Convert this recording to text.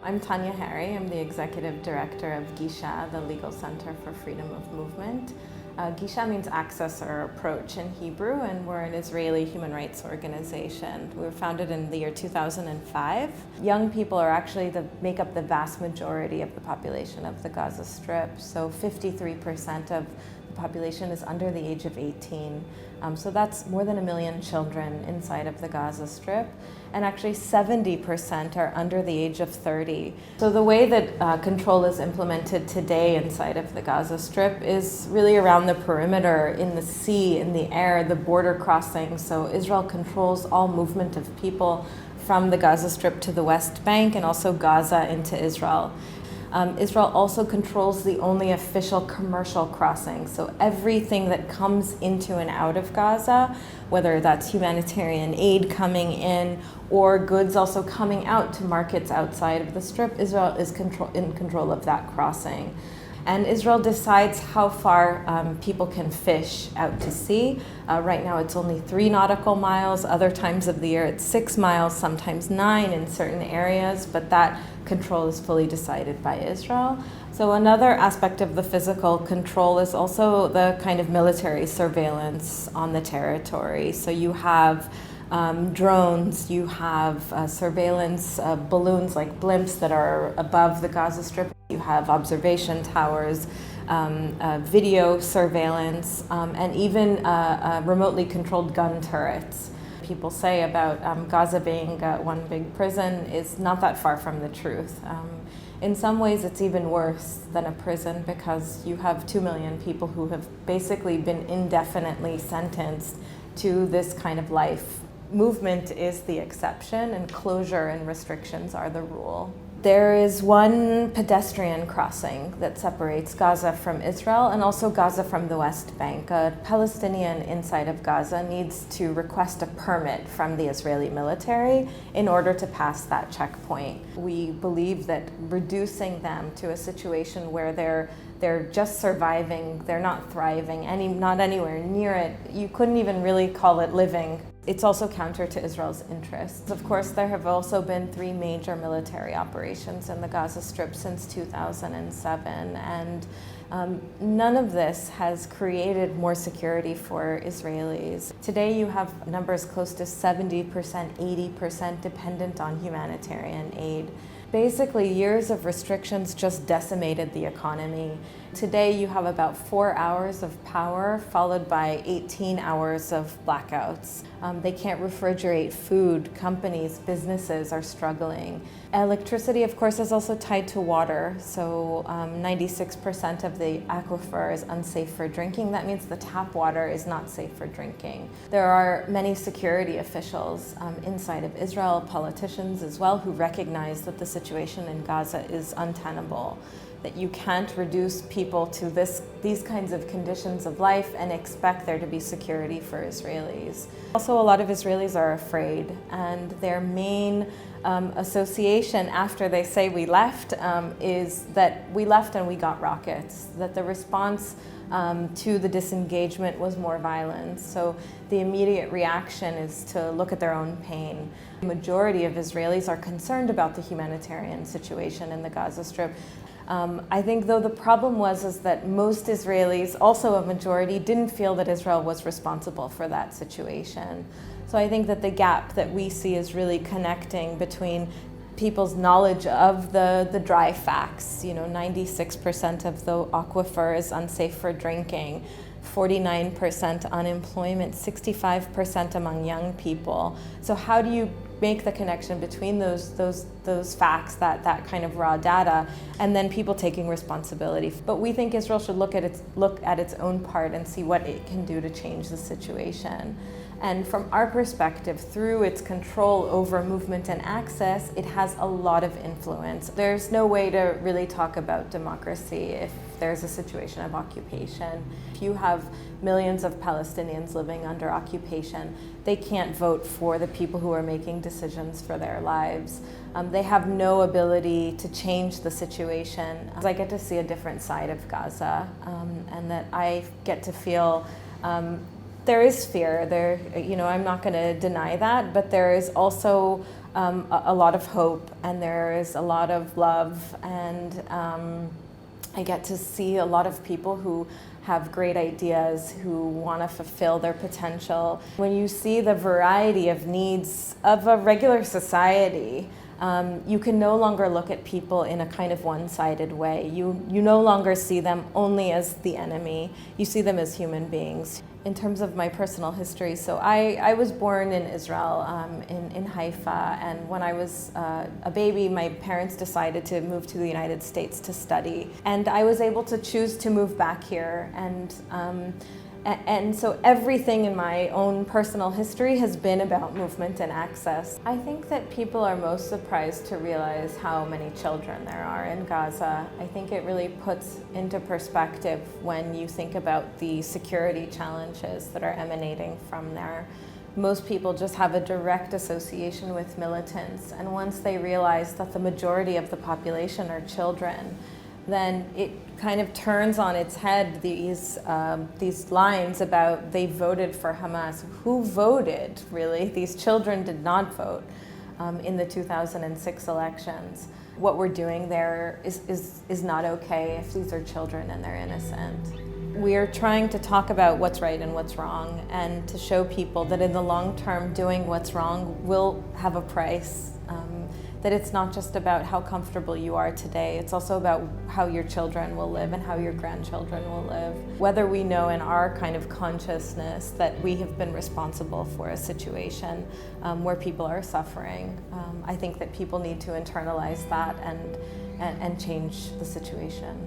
I'm Tania Hary. I'm the Executive Director of Gisha, the Legal Center for Freedom of Movement. Gisha means access or approach in Hebrew, and we're an Israeli human rights organization. We were founded in the year 2005. Young people are actually make up the vast majority of the population of the Gaza Strip. So 53% of the population is under the age of 18. So that's more than 1 million children inside of the Gaza Strip. And actually 70% are under the age of 30. So the way that control is implemented today inside of the Gaza Strip is really around the perimeter, in the sea, in the air, the border crossing. So Israel controls all movement of people from the Gaza Strip to the West Bank and also Gaza into Israel. Israel also controls the only official commercial crossing. So everything that comes into and out of Gaza, whether that's humanitarian aid coming in or goods also coming out to markets outside of the Strip, Israel is in control of that crossing. And Israel decides how far people can fish out to sea. Right now it's only 3 nautical miles. Other times of the year it's 6 miles, sometimes 9 in certain areas, but that control is fully decided by Israel. So another aspect of the physical control is also the kind of military surveillance on the territory. So you have drones, you have surveillance balloons like blimps that are above the Gaza Strip. You have observation towers, video surveillance, and even remotely controlled gun turrets. People say about Gaza being one big prison is not that far from the truth. In some ways it's even worse than a prison because you have 2 million people who have basically been indefinitely sentenced to this kind of life. Movement is the exception and closure and restrictions are the rule. There is one pedestrian crossing that separates Gaza from Israel and also Gaza from the West Bank. A Palestinian inside of Gaza needs to request a permit from the Israeli military in order to pass that checkpoint. We believe that reducing them to a situation where they're just surviving, they're not thriving, not anywhere near it, you couldn't even really call it living. It's also counter to Israel's interests. Of course, there have also been 3 major military operations in the Gaza Strip since 2007, and none of this has created more security for Israelis. Today you have numbers close to 70%, 80% dependent on humanitarian aid. Basically, years of restrictions just decimated the economy. Today you have about 4 hours of power followed by 18 hours of blackouts. They can't refrigerate food. Companies, businesses are struggling. Electricity, of course, is also tied to water. So 96% of the aquifer is unsafe for drinking. That means the tap water is not safe for drinking. There are many security officials inside of Israel, politicians as well, who recognize that the situation in Gaza is untenable, that you can't reduce people to these kinds of conditions of life and expect there to be security for Israelis. Also, a lot of Israelis are afraid, and their main association after they say we left is that we left and we got rockets, that the response to the disengagement was more violence. So the immediate reaction is to look at their own pain. The majority of Israelis are concerned about the humanitarian situation in the Gaza Strip. I think, though, the problem was that most Israelis, also a majority, didn't feel that Israel was responsible for that situation. So I think that the gap that we see is really connecting between people's knowledge of the dry facts. 96% of the aquifer is unsafe for drinking, 49% unemployment, 65% among young people. So how do you make the connection between those facts, that kind of raw data, and then people taking responsibility? But we think Israel should look at its own part and see what it can do to change the situation. And from our perspective, through its control over movement and access, it has a lot of influence. There's no way to really talk about democracy if there's a situation of occupation. If you have millions of Palestinians living under occupation, they can't vote for the people who are making decisions for their lives. They have no ability to change the situation. I get to see a different side of Gaza, and that I get to feel There is fear. I'm not going to deny that, but there is also a lot of hope, and there is a lot of love, and I get to see a lot of people who have great ideas, who want to fulfill their potential. When you see the variety of needs of a regular society, you can no longer look at people in a kind of one-sided way. You no longer see them only as the enemy. You see them as human beings. In terms of my personal history, so I was born in Israel, in Haifa, and when I was a baby, my parents decided to move to the United States to study. And I was able to choose to move back here, and so everything in my own personal history has been about movement and access. I think that people are most surprised to realize how many children there are in Gaza. I think it really puts into perspective when you think about the security challenges that are emanating from there. Most people just have a direct association with militants, and once they realize that the majority of the population are children, then it kind of turns on its head these lines about they voted for Hamas. Who voted, really? These children did not vote in the 2006 elections. What we're doing there is not okay if these are children and they're innocent. We are trying to talk about what's right and what's wrong, and to show people that in the long term, doing what's wrong will have a price. That it's not just about how comfortable you are today, it's also about how your children will live and how your grandchildren will live. Whether we know in our kind of consciousness that we have been responsible for a situation where people are suffering, I think that people need to internalize that and change the situation.